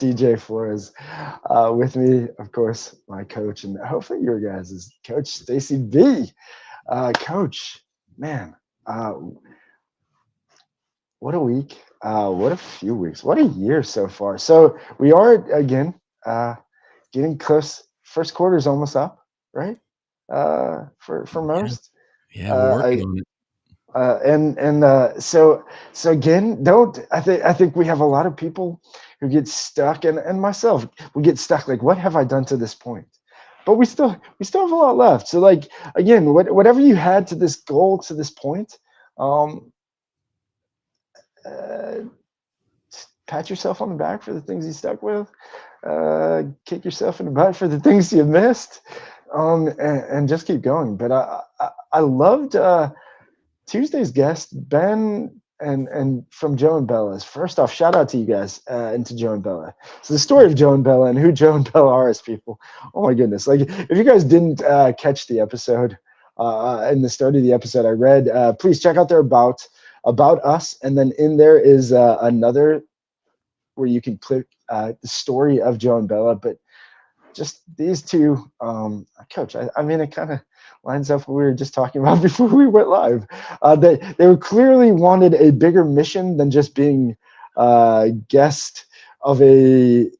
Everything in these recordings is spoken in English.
DJ Flores. With me, of course, my coach, and hopefully your guys is Coach Stacy B. Coach, man, uh, what a week! What a few weeks! What a year so far. So we are again getting close. First quarter is almost up, right? For Yeah, most. yeah, we're Uh, working on it. so again, don't I think we have a lot of people who get stuck, and myself, we get stuck. Like, what have I done to this point? But we still have a lot left. So like again, whatever you had to this goal to this point, um, uh, pat yourself on the back for the things you stuck with. Kick yourself in the butt for the things you missed, and just keep going. But I loved. Tuesday's guest, Ben and from Joe and Bella's. First off, shout out to you guys and to Joe and Bella. So the story of Joe and Bella and who Joe and Bella are as people. Oh my goodness! Like if you guys didn't catch the episode in the start of the episode, I read. Please check out their about us, and then in there is another where you can click the story of Joe and Bella, but just these two, coach. I mean, it kind of lines up what we were just talking about before we went live. They were clearly wanted a bigger mission than just being guest of a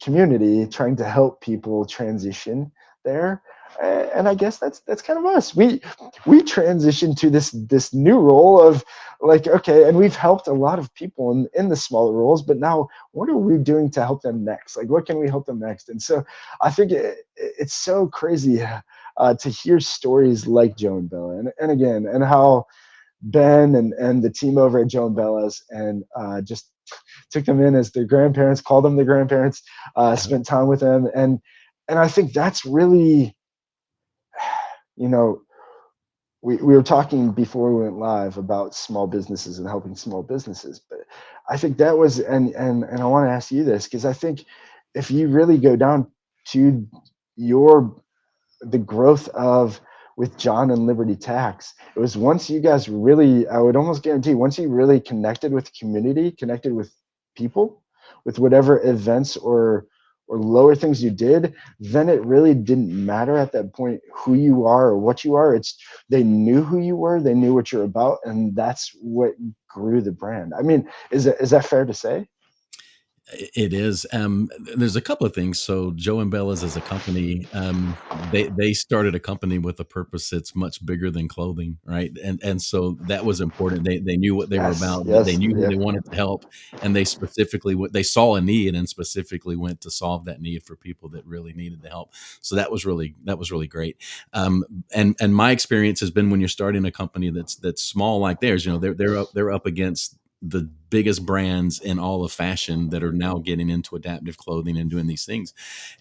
community trying to help people transition there. And I guess that's kind of us. We transitioned to this new role of like, okay, and we've helped a lot of people in the smaller roles, but now what are we doing to help them next? Like, what can we help them next? And so I think it's so crazy to hear stories like Joe and Bella, and again, and how Ben and the team over at Joe and Bella's and just took them in as their grandparents, called them their grandparents, spent time with them, and I think that's really, you know, we were talking before we went live about small businesses and helping small businesses, but I think that was, and I want to ask you this because I think if you really go down to your the growth of with John and Liberty Tax, it was once you guys really, I would almost guarantee, once you really connected with the community, connected with people, with whatever events or lower things you did, then it really didn't matter at that point who you are or what you are. It's they knew who you were, they knew what you're about, and that's what grew the brand. I mean, is that fair to say? It is. There's a couple of things. So Joe and Bella's as a company, they started a company with a purpose that's much bigger than clothing, right? And so that was important. They knew what they were Yes, about. They yes, knew who yep. they wanted to help, and they specifically they saw a need and specifically went to solve that need for people that really needed the help. So that was really great. And my experience has been when you're starting a company that's small like theirs, they're up against the biggest brands in all of fashion that are now getting into adaptive clothing and doing these things.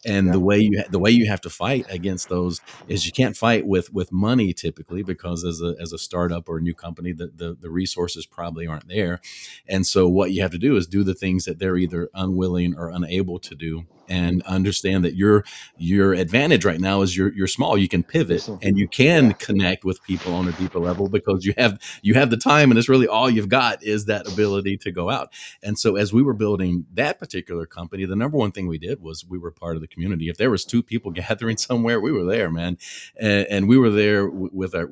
And Yeah. the way you have to fight against those is you can't fight with money typically, because as a startup or a new company, the resources probably aren't there. And so what you have to do is do the things that they're either unwilling or unable to do, and understand that your advantage right now is you're small. You can pivot Listen. and you can Yeah. connect with people on a deeper level because you have the time, and it's really all you've got is that ability to go out. And so as we were building that particular company, the number one thing we did was we were part of the community. If there was two people gathering somewhere, we were there, man. And we were there with our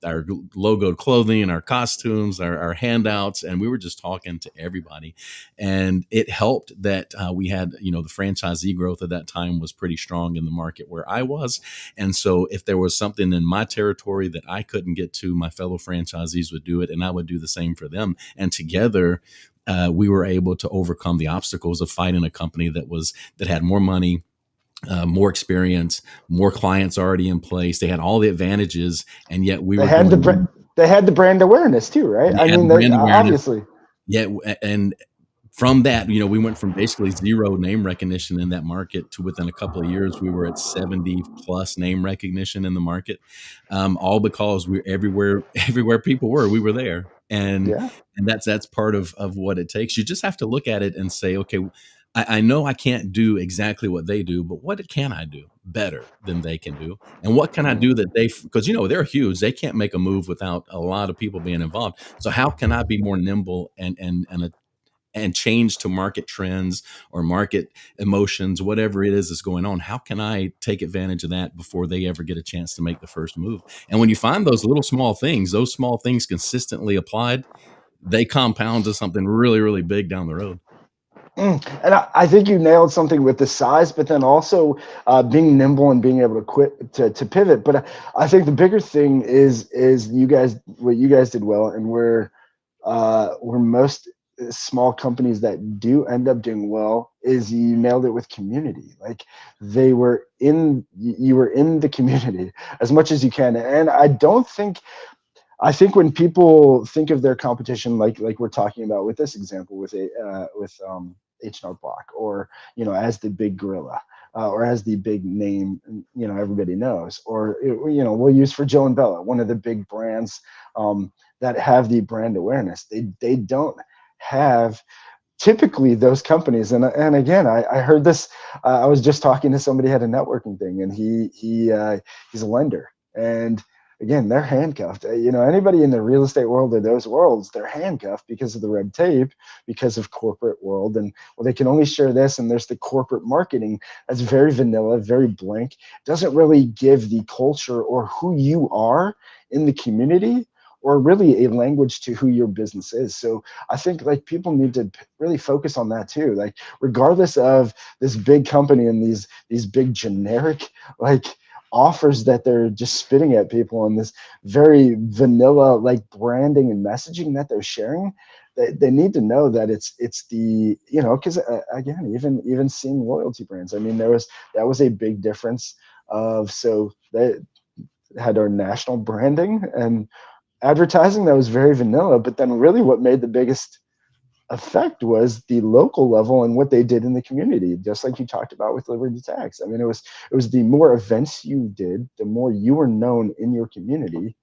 logoed clothing, our costumes, our handouts, and we were just talking to everybody. And it helped that we had, the franchisee growth at that time was pretty strong in the market where I was. And so if there was something in my territory that I couldn't get to, my fellow franchisees would do it, and I would do the same for them. And together, we were able to overcome the obstacles of fighting a company that had more money, more experience, more clients already in place. They had all the advantages, and yet we They were had the going br- in. they had the brand awareness too, right? They I had mean, they brand awareness. obviously. Yeah, and from that, we went from basically zero name recognition in that market to within a couple of years, we were at 70 plus name recognition in the market. All because we're everywhere, everywhere people were, we were there. And Yeah. and that's part of what it takes. You just have to look at it and say, okay, I know I can't do exactly what they do, but what can I do better than they can do? And what can I do that because they're huge, they can't make a move without a lot of people being involved. So how can I be more nimble and and change to market trends or market emotions, whatever it is that's going on. How can I take advantage of that before they ever get a chance to make the first move? And when you find those little small things, those small things consistently applied, they compound to something really, really big down the road. And I think you nailed something with the size, but then also being nimble and being able to to pivot. But I think the bigger thing is you guys, what you guys did well, and where most small companies that do end up doing well is you nailed it with community. Like you were in the community as much as you can. And I think when people think of their competition, like we're talking about with this example with H&R Block, or as the big gorilla, or as the big name, everybody knows, or we'll use for Joe and Bella, one of the big brands that have the brand awareness. They don't have typically those companies. And again, I heard this. I was just talking to somebody at a networking thing, and he's a lender, and again, they're handcuffed. Anybody in the real estate world or those worlds, they're handcuffed because of the red tape, because of corporate world. And well, they can only share this, and there's the corporate marketing that's very vanilla, very blank, doesn't really give the culture or who you are in the community, or really a language to who your business is. So I think like people need to really focus on that too. Like regardless of this big company and these big generic like offers that they're just spitting at people, and this very vanilla like branding and messaging that they're sharing, they need to know that it's the because again, even seeing loyalty brands, I mean, that was a big difference of, so they had our national branding and advertising that was very vanilla, but then really what made the biggest effect was the local level and what they did in the community, just like you talked about with Liberty Tax. I mean, it was the more events you did, the more you were known in your community.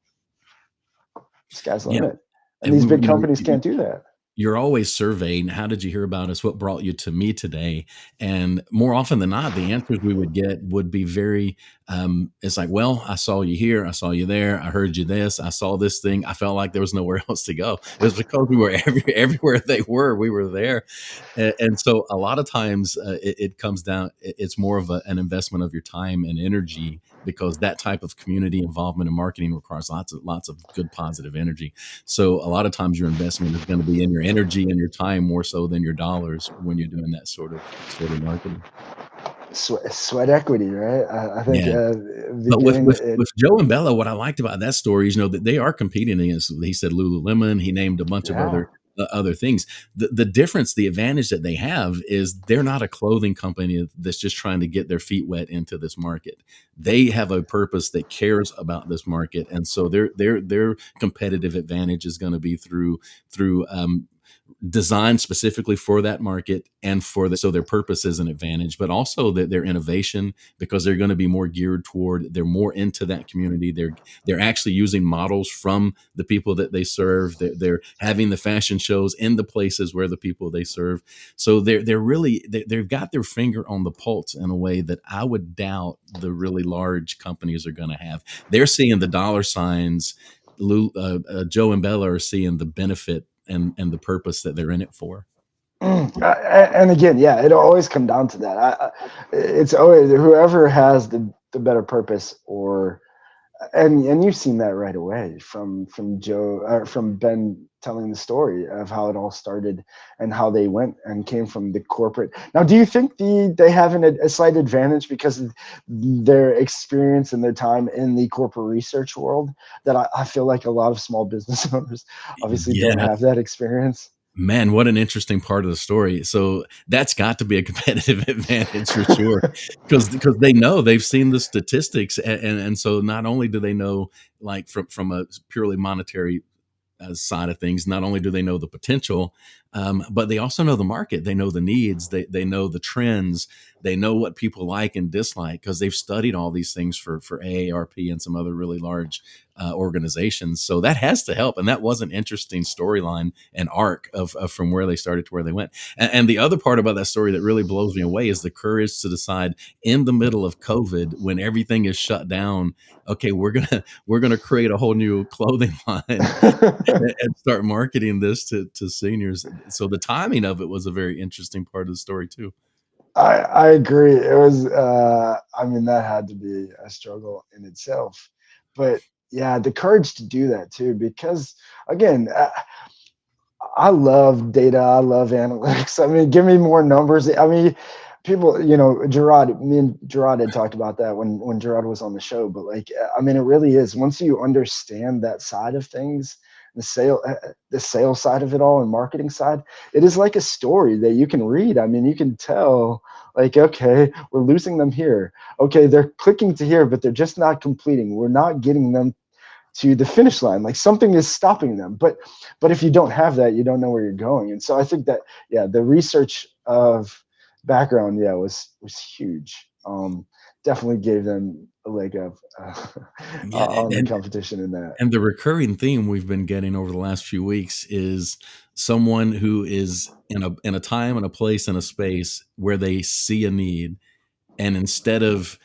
Sky's the Yeah. limit, and And these we, big companies can't do that. you're always surveyed. How did you hear about us? What brought you to me today? And more often than not, the answers we would get would be very, it's like, well, I saw you here. I saw you there. I heard you this. I saw this thing. I felt like there was nowhere else to go. It was because we were everywhere they were, we were there. And so a lot of times it comes down, it's more of an investment of your time and energy, because that type of community involvement in marketing requires lots of good positive energy. So a lot of times your investment is going to be in your energy and your time more so than your dollars when you're doing that sort of marketing. Sweat equity, right? I think Yeah. But with beginning with it. with Joe and Bella, what I liked about that story is, that they are competing against. He said Lululemon. He named a bunch of Yeah. other things. The difference, the advantage that they have is they're not a clothing company that's just trying to get their feet wet into this market. They have a purpose that cares about this market, and so their competitive advantage is going to be through designed specifically for that market, and so their purpose is an advantage, but also that their innovation, because they're going to be more geared toward, they're more into that community. They're actually using models from the people that they serve. They're having the fashion shows in the places where the people they serve. So they've got their finger on the pulse in a way that I would doubt the really large companies are going to have. They're seeing the dollar signs. Joe and Bella are seeing the benefit and the purpose that they're in it for. And again, yeah, it'll always come down to that. It's always whoever has the better purpose, or and you've seen that right away from Joe, from Ben telling the story of how it all started and how they went and came from the corporate. Now, do you think they have a slight advantage because of their experience and their time in the corporate research world, that I feel like a lot of small business owners obviously don't Yeah, have that experience? man, what an interesting part of the story. So that's got to be a competitive advantage for sure, because they know, they've seen the statistics, and so not only do they know, like from a purely monetary side of things, not only do they know the potential, but they also know the market. They know the needs. They know the trends. They know what people like and dislike, because they've studied all these things for AARP and some other really large organizations. So that has to help. And that was an interesting storyline and arc of from where they started to where they went. And the other part about that story that really blows me away is the courage to decide in the middle of COVID, when everything is shut down, okay, we're gonna create a whole new clothing line and start marketing this to seniors. So the timing of it was a very interesting part of the story too. I agree. It was I mean that had to be a struggle in itself. But yeah, the courage to do that too because again, I love data. I love analytics. I mean, give me more numbers. I mean, people, Gerard, me and Gerard had talked about that when Gerard was on the show. But like, I mean, it really is. Once you understand that side of things, the sales side of it all, and marketing side, it is like a story that you can read. I mean, you can tell. Like, okay, we're losing them here. Okay, they're clicking to here, but they're just not completing. We're not getting them to the finish line. Like something is stopping them. But if you don't have that, you don't know where you're going. And so I think that the research of background was huge. Definitely gave them a leg up Yeah, on the competition in that. and the recurring theme we've been getting over the last few weeks is someone who is in a time and a place and a space where they see a need, and instead of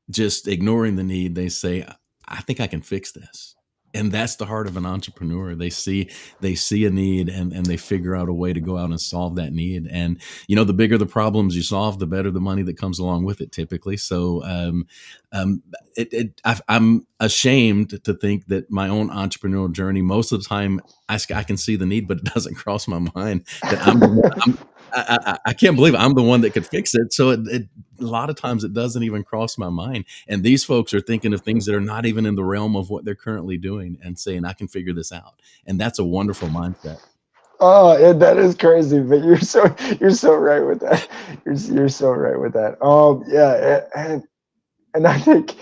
just ignoring the need, they say, I think I can fix this. And that's the heart of an entrepreneur. They see a need, and they figure out a way to go out and solve that need. And the bigger the problems you solve, the better the money that comes along with it, typically. So I'm ashamed to think that my own entrepreneurial journey, most of the time, I can see the need, but it doesn't cross my mind that I'm the one. I can't believe I'm the one that could fix it. So a lot of times it doesn't even cross my mind. And these folks are thinking of things that are not even in the realm of what they're currently doing and saying, I can figure this out. And that's a wonderful mindset. Oh, yeah, that is crazy, but you're so right with that. You're so right with that. Yeah, and I think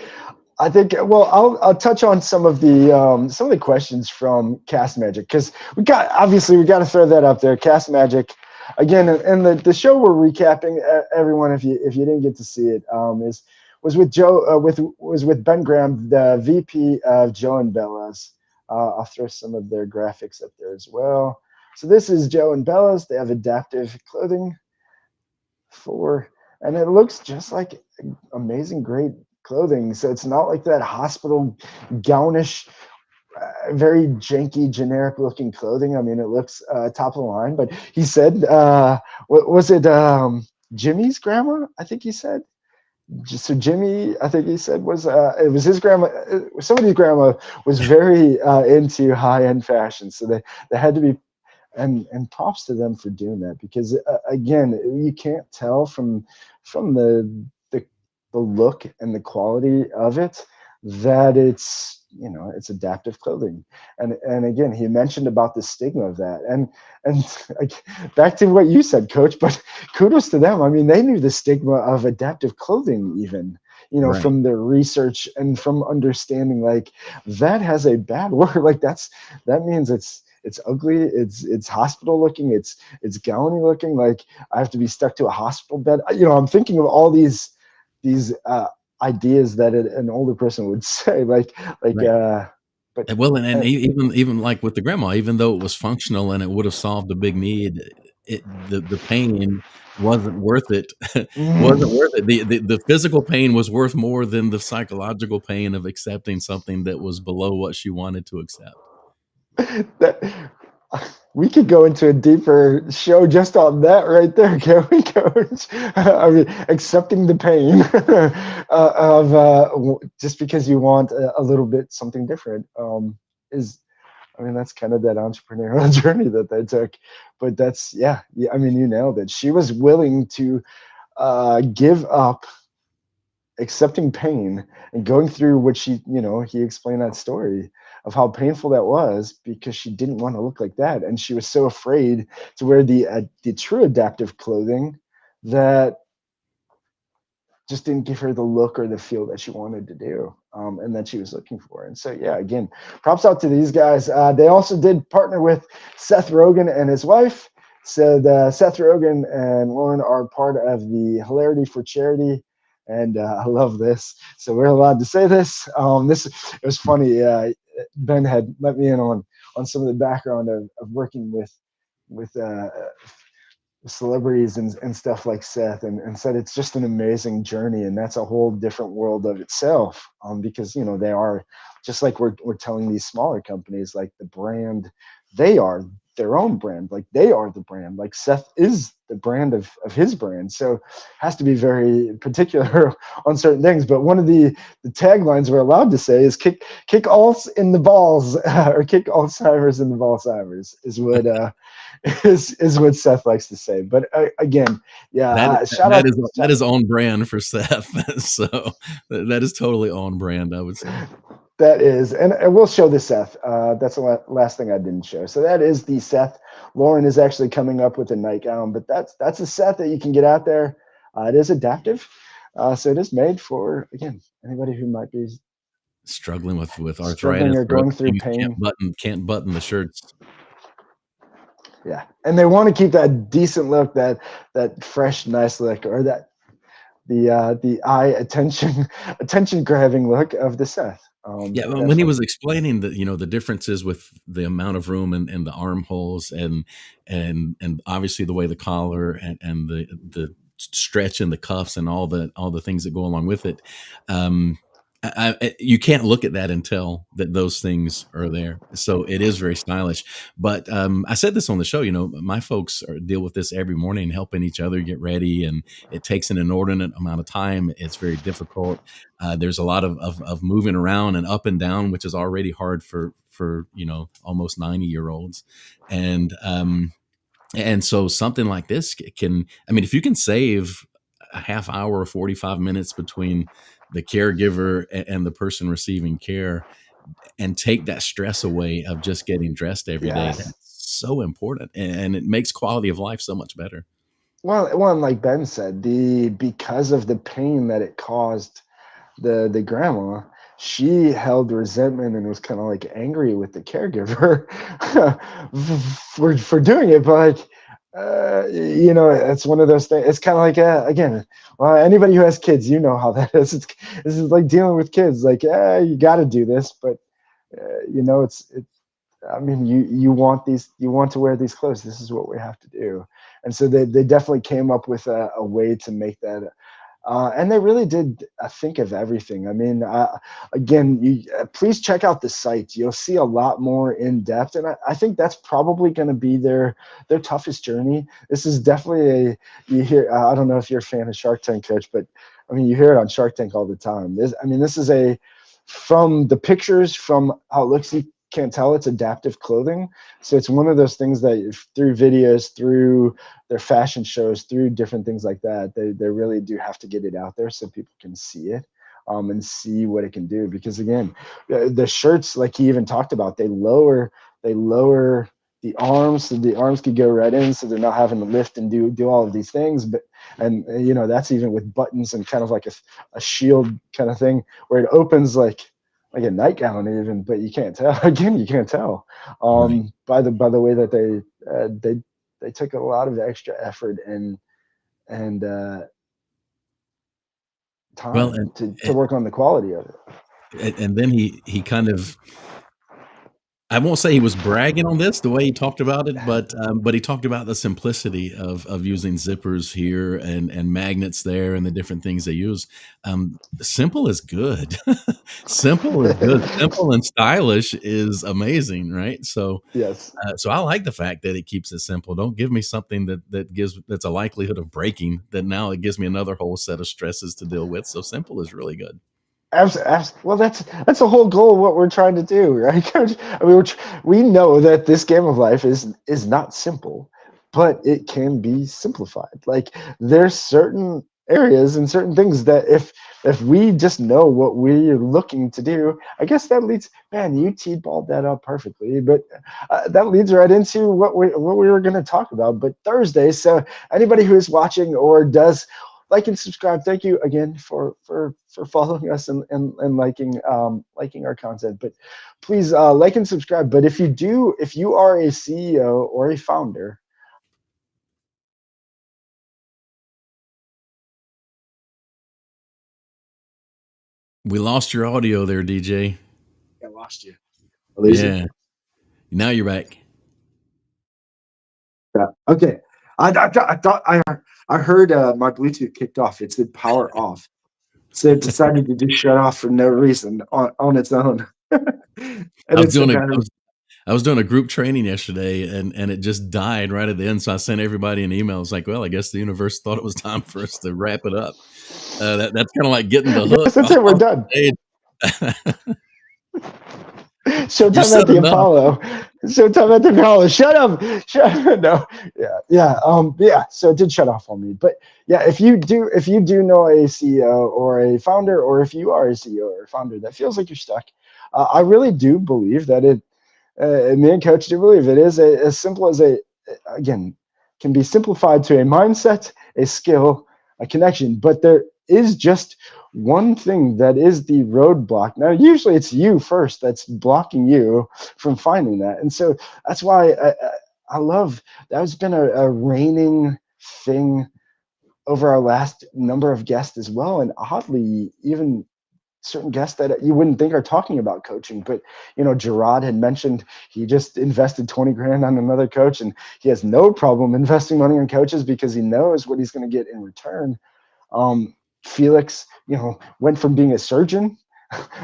well I'll touch on some of the questions from Cast Magic because we got to throw that up there. Cast Magic again, and the show we're recapping, everyone, if you didn't get to see it, is was with Ben Graham, the VP of Joe and Bella's. I'll throw some of their graphics up there as well. So this is Joe and Bella's. They have adaptive clothing for, and it looks just like amazing, great clothing. So it's not like that hospital gownish, very janky, generic looking clothing. I mean, it looks top of the line. But he said, what was it? Jimmy's grandma, I think he said. So Jimmy, I think he said, was it was his grandma. Somebody's grandma was very into high end fashion, so they had to be, and props to them for doing that because again, you can't tell from the the look and the quality of it that it's adaptive clothing. And again, he mentioned about the stigma of that, and like, back to what you said, coach, but kudos to them. I mean, they knew the stigma of adaptive clothing, even Right. from their research and from understanding like that has a bad word. Like that means it's ugly, it's hospital looking, it's gowny looking, like I have to be stuck to a hospital bed. I'm thinking of all these ideas that an older person would say, like Right. but Well, and uh, even like with the grandma, even though it was functional and it would have solved a big need, the pain wasn't worth it. Wasn't worth it. The physical pain was worth more than the psychological pain of accepting something that was below what she wanted to accept. that we could go into a deeper show just on that right there, can we, coach? I mean, accepting the pain of just because you want a little bit something different, is, I mean, that's kind of that entrepreneurial journey that they took. But yeah, I mean, you nailed it. She was willing to give up accepting pain and going through what he explained that story of how painful that was because she didn't want to look like that, and she was so afraid to wear the true adaptive clothing that just didn't give her the look or the feel that she wanted to do, and that she was looking for. And so, yeah, again, props out to these guys. They also did partner with Seth Rogen and his wife. So the Seth Rogen and Lauren are part of the Hilarity for Charity. And I love this. So we're allowed to say this. It was funny. Ben had let me in on some of the background of working with celebrities and stuff like Seth, and said it's just an amazing journey, and that's a whole different world of itself, because they are just like we're telling these smaller companies, like the brand they are their own brand. Like they are the brand. Like Seth is the brand of his brand. So has to be very particular on certain things. But one of the taglines we're allowed to say is kick alts in the balls or kick Alzheimer's in the Balzheimer's is what Seth likes to say. But again, yeah, That shout that out. is that is on brand for Seth. So that is totally on brand, I would say. That is, and we'll show the Seth. That's the last thing I didn't show. So that is the Seth. Lauren is actually coming up with a nightgown, but that's a Seth that you can get out there. It is adaptive, so it is made for, again, anybody who might be Struggling with struggling arthritis or or other going through things, pain. can't button the shirts. Yeah, and they want to keep that decent look, that fresh, nice look, or that the eye attention grabbing look of the Seth. Yeah, when he Definitely. was explaining the the differences with the amount of room and the armholes and obviously the way the collar and the stretch and the cuffs and all the things that go along with it, um, you can't look at that and tell that those things are there. So it is very stylish. But I said this on the show. My folks deal with this every morning, helping each other get ready, and it takes an inordinate amount of time. It's very difficult. There's a lot of moving around and up and down, which is already hard for almost 90-year-olds, and so something like this can, I mean, if you can save a half hour or 45 minutes between the caregiver and the person receiving care and take that stress away of just getting dressed every day, that's Yes. so important, and it makes quality of life so much better. Well, and like Ben said, the because of the pain that it caused the grandma, she held resentment and was kind of like angry with the caregiver for doing it. But like, it's one of those things. It's kind of like, again, well, anybody who has kids, you know how that is. This is like dealing with kids. Like, you got to do this, but it's. I mean, you want to wear these clothes. This is what we have to do. And so they definitely came up with a way to make that. And they really did think of everything. I mean, again, please check out the site. You'll see a lot more in depth, and I think that's probably going to be their toughest journey. This is definitely you hear. I don't know if you're a fan of Shark Tank, Coach, but I mean, you hear it on Shark Tank all the time. This is from the pictures, from how it looks, you can't tell it's adaptive clothing. So it's one of those things that through videos, through their fashion shows, through different things like that, they really do have to get it out there so people can see it, and see what it can do. Because again, the shirts, like he even talked about, they lower the arms, so the arms could go right in, so they're not having to lift and do all of these things. But and that's even with buttons and kind of like a shield kind of thing where it opens like a nightgown even, but you can't tell. Again, you can't tell, Right. by the way that they took a lot of extra effort and Well, time to work on the quality of it. and then he kind of, I won't say he was bragging on this the way he talked about it, but he talked about the simplicity of using zippers here and magnets there and the different things they use. Simple is good. Simple is good. Simple and stylish is amazing, right? So, Yes. so I like the fact that it keeps it simple. Don't give me something that's a likelihood of breaking. That now it gives me another whole set of stresses to deal with. So simple is really good. Well, that's the whole goal of what we're trying to do, right, Coach? I mean, we know that this game of life is not simple, but it can be simplified. Like there's certain areas and certain things that if we just know what we're looking to do, I guess that leads. Man, you t-balled that up perfectly, but that leads right into what we were going to talk about. But Thursday, so anybody who is watching or does like and subscribe. Thank you again for following us and liking our content. But please like and subscribe. But if you are a CEO or a founder, We lost your audio there, DJ. I lost you. I lose you. Yeah. Now you're back. Yeah. Okay. I thought I heard my Bluetooth kicked off. It said power off. So it decided to just shut off for no reason on its own. And I was it's doing a, kind I of was I was doing a group training yesterday, and it just died right at the end. So I sent everybody an email. It's like, well, I guess the universe thought it was time for us to wrap it up. That's kind of like getting the hook Yes, that's it. We're off done. stage. You Showtime at said the enough. Apollo. Showtime at the Apollo. Shut up. Shut up. No. Yeah. Yeah. Yeah. So it did shut off on me. But yeah, if you do know a CEO or a founder, or if you are a CEO or a founder that feels like you're stuck, I really do believe that me and Coach do believe it is as simple as again, can be simplified to a mindset, a skill, a connection. But there is just one thing that is the roadblock. Now, usually it's you first that's blocking you from finding that. And so that's why I love that's been a reigning thing over our last number of guests as well. And oddly, even certain guests that you wouldn't think are talking about coaching. But Gerard had mentioned he just invested 20 grand on another coach, and he has no problem investing money on coaches because he knows what he's going to get in return. Felix, went from being a surgeon,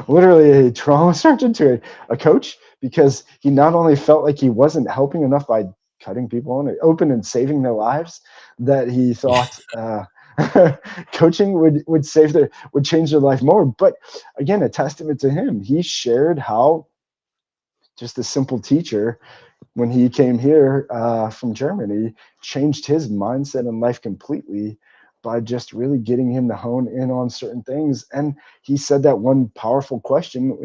literally a trauma surgeon, to a coach, because he not only felt like he wasn't helping enough by cutting people open and saving their lives, that he thought coaching would change their life more. But again, a testament to him. He shared how just a simple teacher, when he came here from Germany, changed his mindset in life completely by just really getting him to hone in on certain things. And he said that one powerful question,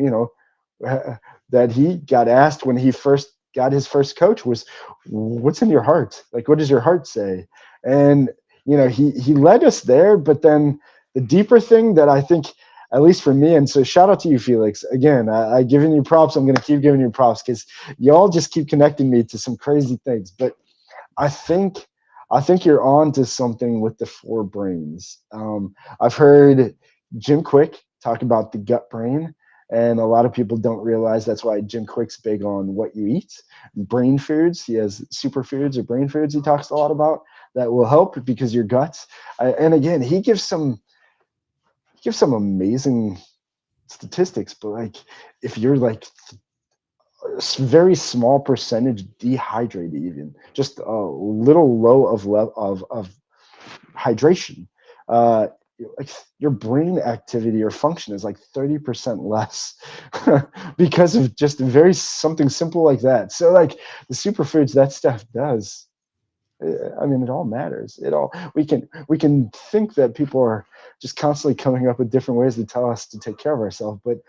that he got asked when he first got his first coach was, "What's in your heart? Like, what does your heart say?" And he led us there. But then the deeper thing that I think, at least for me, and so shout out to you, Felix. Again, I giving you props. I'm going to keep giving you props because y'all just keep connecting me to some crazy things. But I think you're on to something with the four brains. I've heard Jim Quick talk about the gut brain, and a lot of people don't realize that's why Jim Quick's big on what you eat, brain foods. He has superfoods or brain foods he talks a lot about that will help because your guts. And again, he gives some amazing statistics, but like if you're like very small percentage dehydrated, even just a little low of hydration, uh, like your brain activity or function is like 30% less because of just very something simple like that. So like the superfoods, that stuff does. I mean, it all matters. It all we can think that people are just constantly coming up with different ways to tell us to take care of ourselves. But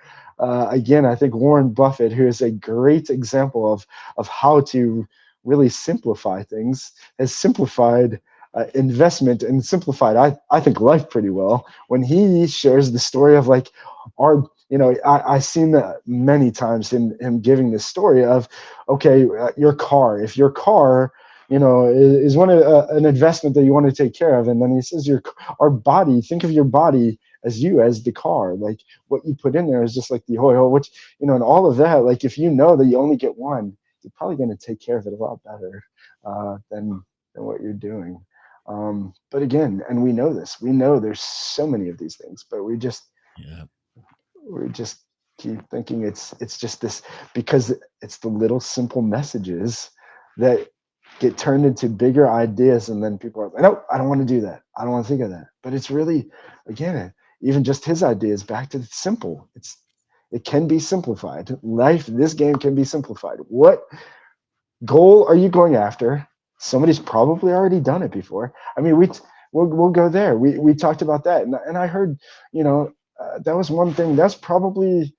again, I think Warren Buffett, who is a great example of how to really simplify things, has simplified investment and simplified, I think, life pretty well when he shares the story of like our. I've seen that many times in him giving this story of, okay, your car. If your car is one of an investment that you want to take care of. And then he says our body, think of your body as the car. Like what you put in there is just like the oil, which, and all of that. Like if you know that you only get one, you're probably going to take care of it a lot better than what you're doing. But again, and we know this, we know there's so many of these things, but Yeah. we just keep thinking it's just this, because it's the little simple messages that get turned into bigger ideas, and then people are like, nope, I don't want to do that, I don't want to think of that. But it's really, again, even just his ideas back to simple. It can be simplified. Life, this game can be simplified. What goal are you going after? Somebody's probably already done it before. I mean, we'll go there. We talked about that, and I heard, that was one thing. That's probably,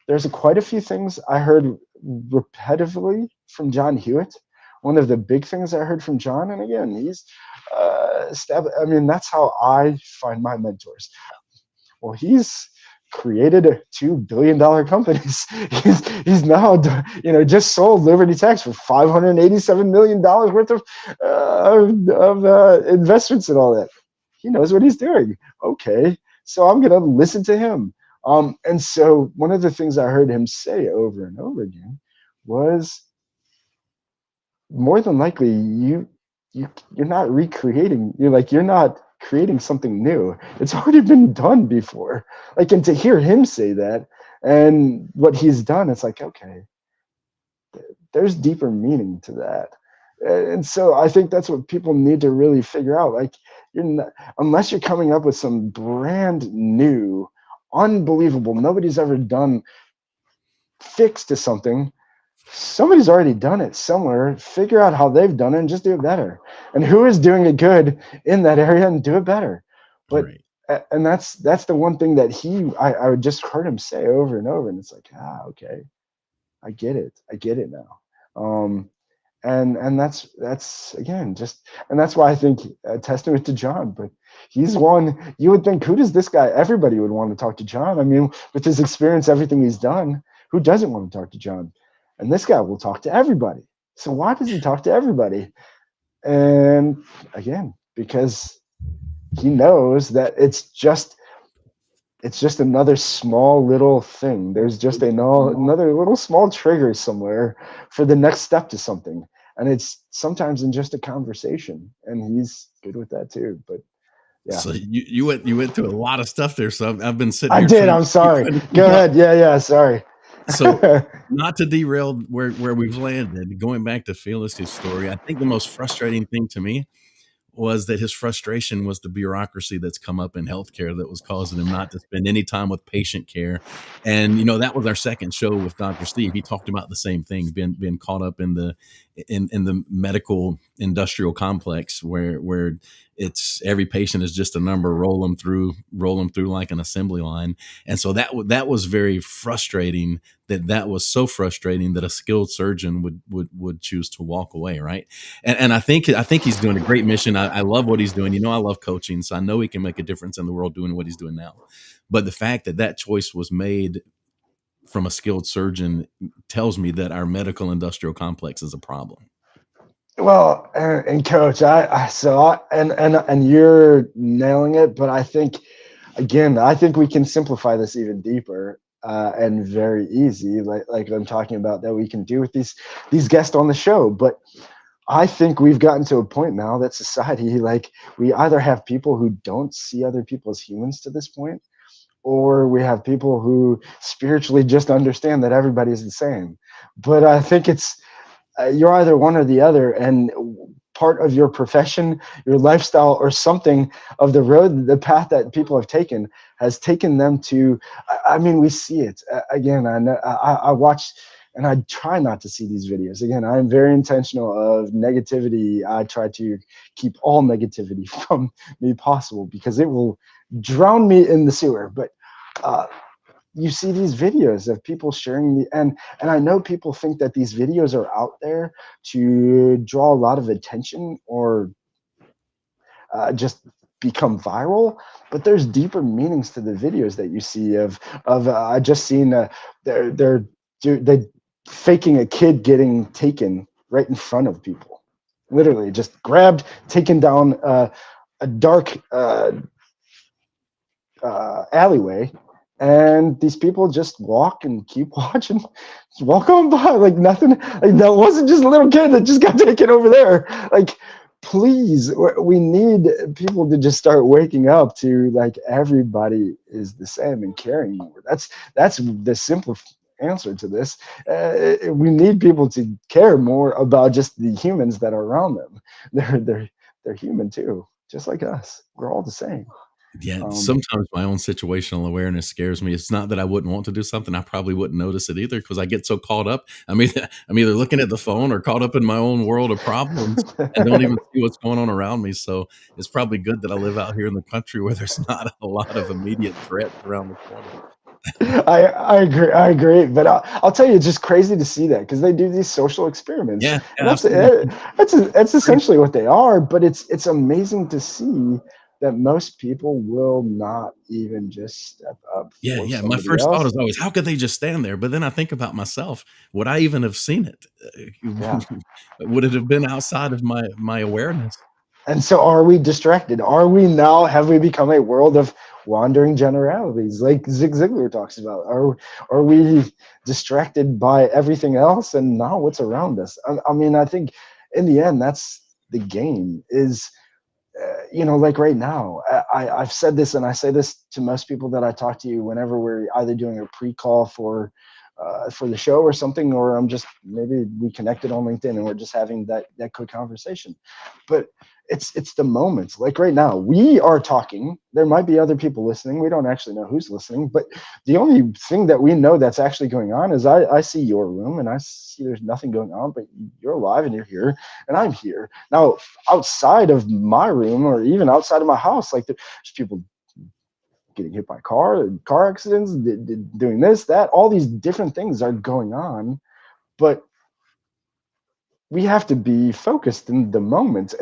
there's quite a few things I heard repetitively from John Hewitt. One of the big things I heard from John, and again, he's I mean, that's how I find my mentors. Well, he's created $2 billion companies. He's now, just sold Liberty Tax for $587 million worth of investments and all that. He knows what he's doing. Okay, so I'm gonna listen to him. And so one of the things I heard him say over and over again was, more than likely you're not recreating, you're not creating something new. It's already been done before. Like, and to hear him say that and what he's done, it's like, okay, there's deeper meaning to that. And so I think that's what people need to really figure out. Like, you're not, unless you're coming up with some brand new, unbelievable, nobody's ever done fix to something, somebody's already done it somewhere. Figure out how they've done it and just do it better. And who is doing it good in that area and do it better. But Right. and that's the one thing that I just heard him say over and over, and it's like, okay, I get it now. And that's again just, and that's why I think a testament to John. But he's one, you would think, who does this guy, everybody would want to talk to John. I mean, with his experience, everything he's done, who doesn't want to talk to John? And this guy will talk to everybody. So why does he talk to everybody? And again, because he knows that it's just another small little thing. There's just another little small trigger somewhere for the next step to something. And it's sometimes in just a conversation. And he's good with that too. But yeah. So you went through a lot of stuff there. So I've been sitting I here did. trying I'm sorry. trying to Go keep up. ahead. Yeah, yeah. Sorry. So not to derail where we've landed, going back to Felix's story, I think the most frustrating thing to me was that his frustration was the bureaucracy that's come up in healthcare that was causing him not to spend any time with patient care. And that was our second show with Dr. Steve. He talked about the same thing, being caught up in the medical industrial complex where it's every patient is just a number, roll them through like an assembly line. And so that was very frustrating. That was so frustrating that a skilled surgeon would choose to walk away, right? And I think he's doing a great mission. I love what he's doing. I love coaching, so I know he can make a difference in the world doing what he's doing now. But the fact that choice was made from a skilled surgeon tells me that our medical industrial complex is a problem. Well, and coach, and you're nailing it, but I think, again, I think we can simplify this even deeper, and very easy, like I'm talking about, that we can do with these guests on the show. But I think we've gotten to a point now that society, like, we either have people who don't see other people as humans to this point, or we have people who spiritually just understand that everybody is the same. But I think it's, you're either one or the other, and part of your profession, your lifestyle, or something of the path that people have taken has taken them to, I mean, we see it. Again, I know, I watch, and I try not to see these videos. Again, I'm very intentional of negativity. I try to keep all negativity from me possible, because it will drown me in the sewer. But uh, you see these videos of people sharing and I know people think that these videos are out there to draw a lot of attention, or just become viral. But there's deeper meanings to the videos that you see of I just seen, they faking a kid getting taken right in front of people, literally just grabbed, taken down a dark alleyway, and these people just walk and keep watching, just walk on by like nothing. Like, that wasn't just a little kid that just got taken over there. Like, please, we need people to just start waking up to, like, everybody is the same and caring more. That's the simple answer to this. We need people to care more about just the humans that are around them. They're human too, just like us. We're all the same. Yeah, um, sometimes my own situational awareness scares me. It's not that I wouldn't want to do something; I probably wouldn't notice it either because I get so caught up. I mean, I'm either looking at the phone or caught up in my own world of problems and don't even see what's going on around me. So it's probably good that I live out here in the country where there's not a lot of immediate threats around the corner. I agree. I agree. But I'll tell you, it's just crazy to see that, because they do these social experiments, Yeah, and yeah, I've seen that. that's essentially what they are. But it's amazing to see that most people will not even just step up Yeah, for yeah. My somebody first thought else. is always, how could they just stand there? But then I think about myself. Would I even have seen it? Yeah. Would it have been outside of my awareness? And so, are we distracted? Are we now, have we become a world of wandering generalities, like Zig Ziglar talks about? Are we distracted by everything else and not what's around us? I mean, I think in the end, that's the game. Is like right now, I've said this, and I say this to most people that I talk to whenever we're either doing a pre-call for for the show or something, or I'm just maybe we connected on LinkedIn and we're just having that quick conversation. But it's the moments. Like right now, we are talking. There might be other people listening. We don't actually know who's listening, but the only thing that we know that's actually going on is I see your room and I see there's nothing going on, but you're alive and you're here and I'm here. Now, outside of my room or even outside of my house, like there's people getting hit by car accidents, doing this, that, all these different things are going on, but we have to be focused in the moment.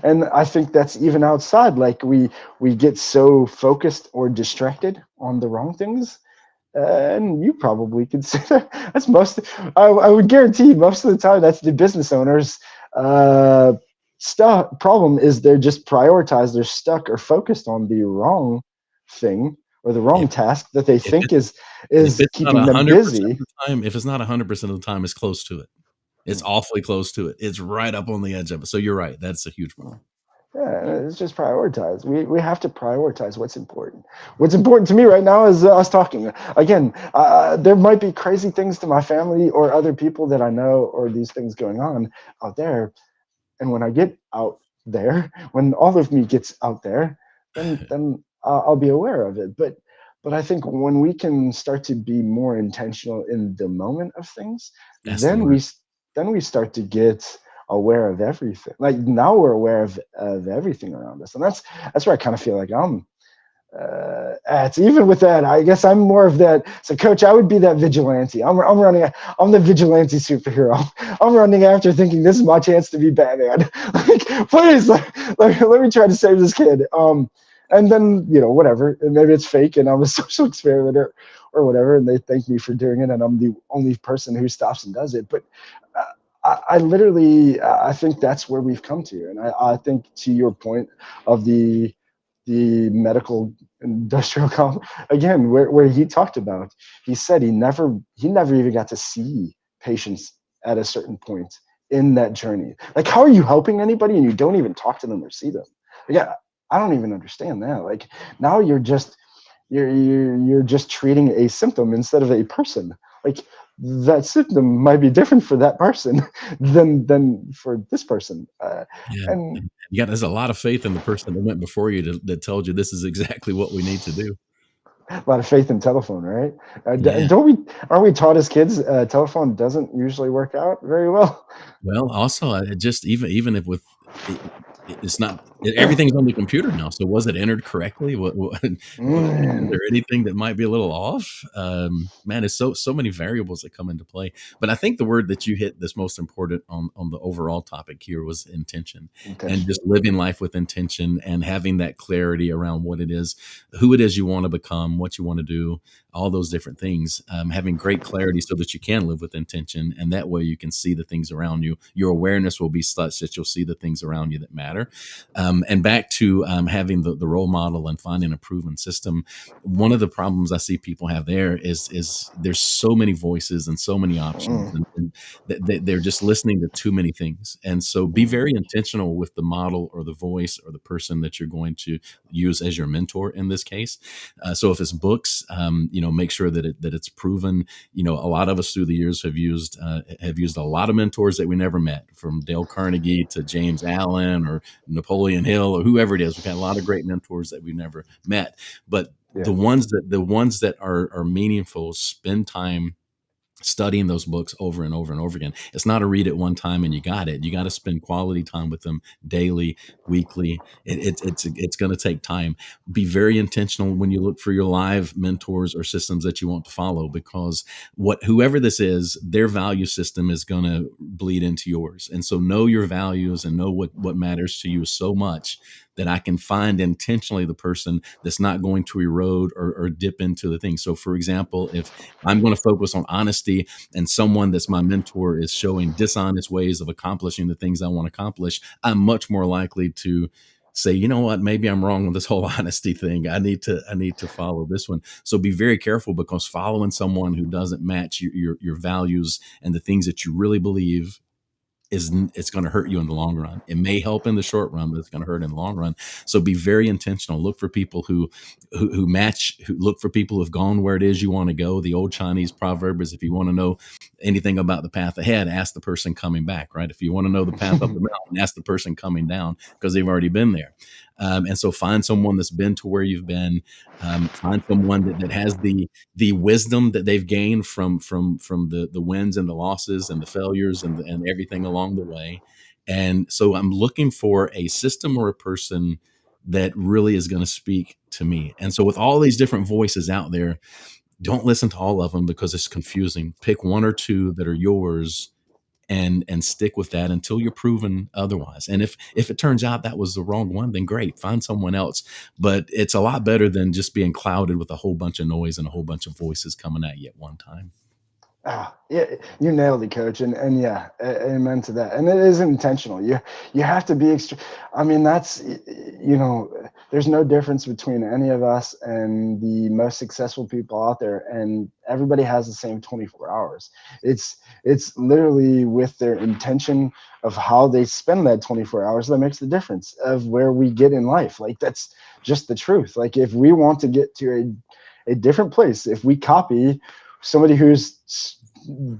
And I think that's even outside. Like we get so focused or distracted on the wrong things. And you probably consider that's most. I would guarantee most of the time that's the business owners. Stuff problem is they're just prioritized. They're stuck or focused on the wrong thing or the wrong If task that they if think it's if is it's not keeping them 100% of busy. the time, if it's not 100% of the time, it's close to it. It's awfully close to it. It's right up on the edge of it. So you're right. That's a huge problem. Yeah, it's just prioritize. We have to prioritize what's important. What's important to me right now is us talking. Again, there might be crazy things to my family or other people that I know, or these things going on out there. And when I get out there, when all of me gets out there, then I'll be aware of it. But I think when we can start to be more intentional in the moment of things, That's the then word. we start to get aware of everything. Like now we're aware of everything around us, and that's where I kind of feel like I'm it's even with that. I guess I'm more of that. So, coach, I would be that vigilante. I'm running. I'm the vigilante superhero. I'm running after, thinking this is my chance to be Batman. Like, please, let me try to save this kid. And then whatever. And maybe it's fake, and I'm a social experimenter or whatever, and they thank me for doing it, and I'm the only person who stops and does it. But I literally, I think that's where we've come to, and I think to your point of the medical industrial again where he talked about, he said he never even got to see patients at a certain point in that journey. Like, how are you helping anybody and you don't even talk to them or see them? Yeah, I don't even understand that. Like, now you're just treating a symptom instead of a person. Like, that symptom might be different for that person than for this person. Yeah. And Yeah, there's a lot of faith in the person that went before you that told you this is exactly what we need to do. a lot of faith in telephone, right? Yeah. Don't we? Aren't we taught as kids telephone doesn't usually work out very well? Well, also, just even if with it, it's not everything's on the computer now. So was it entered correctly? Is Mm, there anything that might be a little off? Man, it's so many variables that come into play. But I think the word that you hit that's most important on the overall topic here was intention, and intention. just living life with intention and having that clarity around what it is, who it is you want to become, what you want to do, all those different things. Having great clarity so that you can live with intention, and that way you can see the things around you. Your awareness will be such that you'll see the things around you that matter. And back to having the role model and finding a proven system. One of the problems I see people have there is there's so many voices and so many options, Mm, and they're just listening to too many things. And so be very intentional with the model or the voice or the person that you're going to use as your mentor in this case. So if it's books, make sure that it's proven. A lot of us through the years have used a lot of mentors that we never met, from Dale Carnegie to James Allen or Napoleon Hill or whoever it is. We've had a lot of great mentors that we never met, but yeah. the ones that are meaningful, spend time studying those books over and over and over again. It's not a read at one time and you got it. You got to spend quality time with them daily, weekly. It's going to take time. Be very intentional when you look for your live mentors or systems that you want to follow, because whoever this is, their value system is going to bleed into yours. And so know your values and know what matters to you so much that I can find intentionally the person that's not going to erode or dip into the thing. So for example, if I'm going to focus on honesty and someone that's my mentor is showing dishonest ways of accomplishing the things I want to accomplish, I'm much more likely to say, you know what, maybe I'm wrong with this whole honesty thing. I need to follow this one. So be very careful, because following someone who doesn't match your values and the things that you really believe it's going to hurt you in the long run. It may help in the short run, but it's going to hurt in the long run. So be very intentional. Look for people who match. Who look for people who've gone where it is you want to go. The old Chinese proverb is, if you want to know anything about the path ahead, ask the person coming back. Right? If you want to know the path up the mountain, ask the person coming down, because they've already been there. And so find someone that's been to where you've been. Find someone that has the wisdom that they've gained from the wins and the losses and the failures and everything along the way. And so I'm looking for a system or a person that really is going to speak to me. And so with all these different voices out there, don't listen to all of them because it's confusing. Pick one or two that are yours, and stick with that until you're proven otherwise. And if it turns out that was the wrong one, then great, find someone else. But it's a lot better than just being clouded with a whole bunch of noise and a whole bunch of voices coming at you at one time. Yeah, you nailed it, coach, and yeah, amen to that. And it is intentional. You have to be extra. I mean, that's there's no difference between any of us and the most successful people out there, and everybody has the same 24 hours. It's literally with their intention of how they spend that 24 hours that makes the difference of where we get in life. Like, that's just the truth. Like, if we want to get to a different place, if we copy somebody who's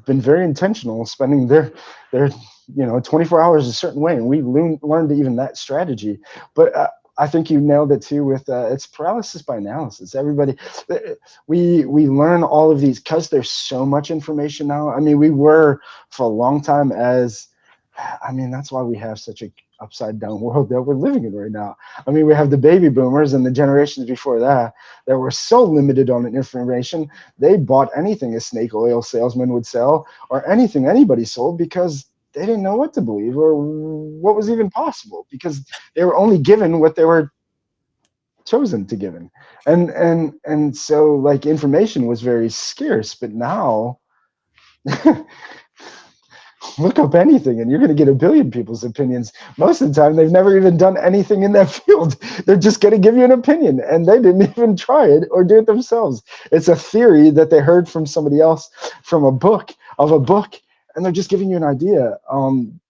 been very intentional spending their 24 hours a certain way, and we learned even that strategy. But I think you nailed it too with it's paralysis by analysis. Everybody, we learn all of these because there's so much information now. I mean, we were for a long time that's why we have such a upside down world that we're living in right now. I mean, we have the baby boomers and the generations before that were so limited on information. They bought anything a snake oil salesman would sell or anything anybody sold because they didn't know what to believe or what was even possible, because they were only given what they were chosen to given. And so, like, information was very scarce. But now look up anything and you're going to get a billion people's opinions. Most of the time, they've never even done anything in that field. They're just going to give you an opinion, and they didn't even try it or do it themselves. It's a theory that they heard from somebody else, from a book, and they're just giving you an idea,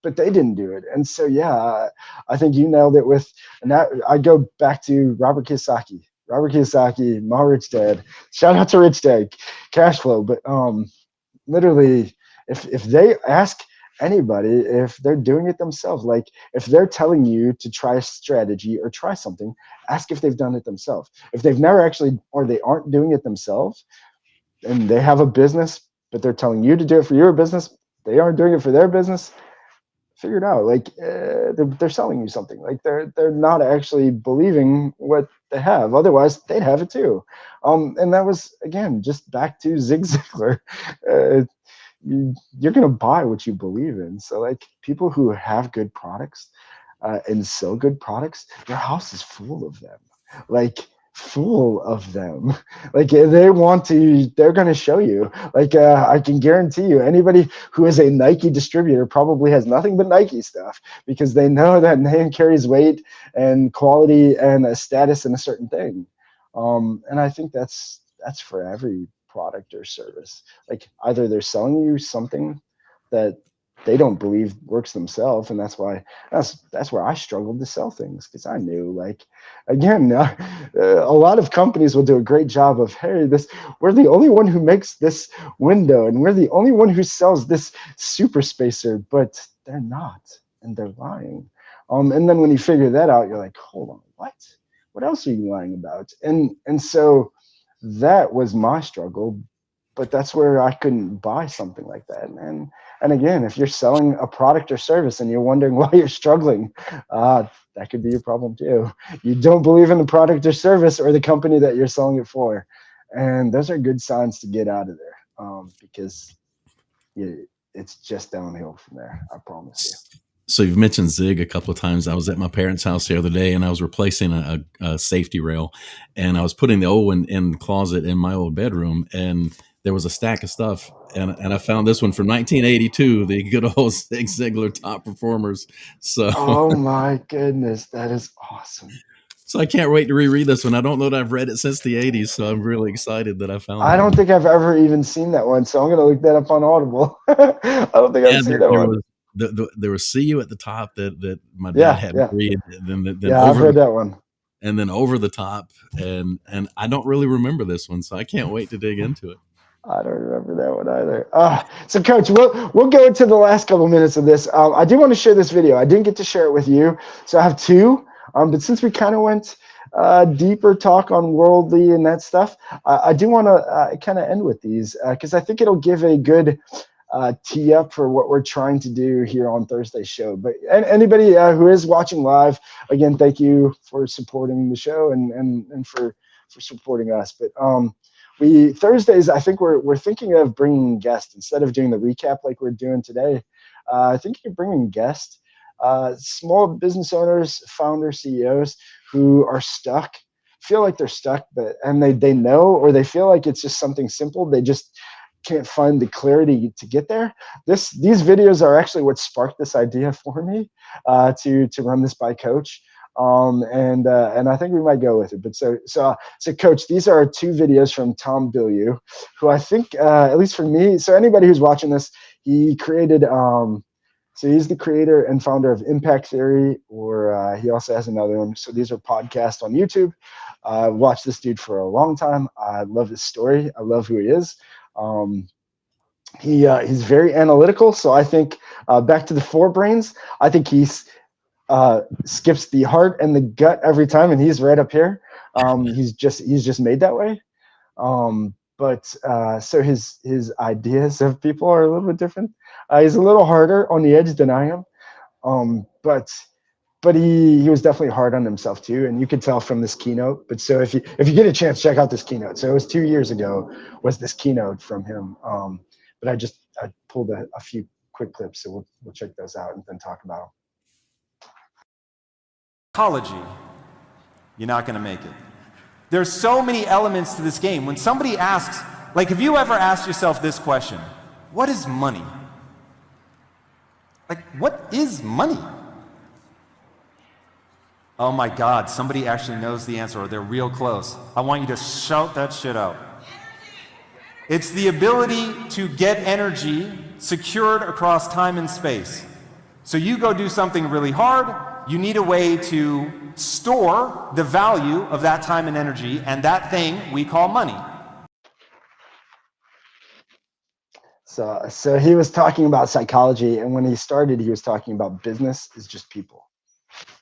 but they didn't do it. And so, yeah, I think you nailed it with, and that I go back to Robert Kiyosaki, My Rich Dad. Shout out to Rich Dad, cash flow. But literally, if they ask anybody if they're doing it themselves, like if they're telling you to try a strategy or try something, ask if they've done it themselves. If they've never actually, or they aren't doing it themselves, and they have a business, but they're telling you to do it for your business, they aren't doing it for their business, figure it out. Like, they're selling you something. Like, they're not actually believing what they have. Otherwise, they'd have it too. And that was, again, just back to Zig Ziglar. You're going to buy what you believe in. So, like, people who have good products and sell good products, their house is full of them. Like, full of them. Like, they're going to show you. Like, I can guarantee you, anybody who is a Nike distributor probably has nothing but Nike stuff, because they know that name carries weight and quality and a status in a certain thing. And I think that's for every product or service. Like, either they're selling you something that they don't believe works themselves, and that's where I struggled to sell things, because I knew, like, again, a lot of companies will do a great job of, hey, we're the only one who makes this window, and we're the only one who sells this super spacer, but they're not, and they're lying. And then when you figure that out, you're like, hold on, what else are you lying about? And so that was my struggle. But that's where I couldn't buy something like that. And again, if you're selling a product or service and you're wondering why you're struggling, that could be your problem too. You don't believe in the product or service or the company that you're selling it for. And those are good signs to get out of there, because it's just downhill from there, I promise you. So you've mentioned Zig a couple of times. I was at my parents' house the other day, and I was replacing a safety rail, and I was putting the old one in the closet in my old bedroom, and there was a stack of stuff, and I found this one from 1982, the good old Zig Ziglar Top Performers. So Oh my goodness, that is awesome. so I can't wait to reread this one. I don't know that I've read it since the 80s, so I'm really excited that I found I that don't one. think I've ever even seen that one, so I'm gonna look that up on Audible. I don't think Yeah, I've seen that there was one. there was "See You" at the top that my dad Yeah, had me yeah, read, and then yeah. I've over read that one. and then over the top, and I don't really remember this one, so I can't wait to dig into it. I don't remember that one either. So, Coach, we'll go into the last couple minutes of this. I do want to share this video. I didn't get to share it with you, so I have two. But since we kind of went deeper talk on worldly and that stuff, I do want to kind of end with these because I think it'll give a good tee up for what we're trying to do here on Thursday's show. But anybody who is watching live, again, thank you for supporting the show and for supporting us. But we Thursdays, I think we're thinking of bringing guests instead of doing the recap like we're doing today. I think you're bringing guests, small business owners, founders, CEOs who are stuck, feel like they're stuck, and they know, or they feel like it's just something simple. They just can't find the clarity to get there. These videos are actually what sparked this idea for me to run this by Coach. And I think we might go with it. But so Coach, these are two videos from Tom Bilyeu, who I think, at least for me, so anybody who's watching this, he created, so he's the creator and founder of Impact Theory, or he also has another one. So these are podcasts on YouTube. I've watched this dude for a long time. I love his story. I love who he is. He's very analytical. So I think back to the forebrains, I think he's skips the heart and the gut every time, and he's right up here. He's just made that way. But so his ideas of people are a little bit different. He's a little harder on the edge than I am. But he was definitely hard on himself too, and you could tell from this keynote. But so if you get a chance, check out this keynote. So it was 2 years ago was this keynote from him. But I pulled a few quick clips, so we'll check those out and then talk about them. Psychology, you're not going to make it. There's so many elements to this game. When somebody asks, like, have you ever asked yourself this question? What is money? Like, what is money? Oh my God, somebody actually knows the answer, or they're real close. I want you to shout that shit out. It's the ability to get energy secured across time and space. So you go do something really hard, you need a way to store the value of that time and energy, and that thing we call money. So he was talking about psychology, and when he started, he was talking about business is just people.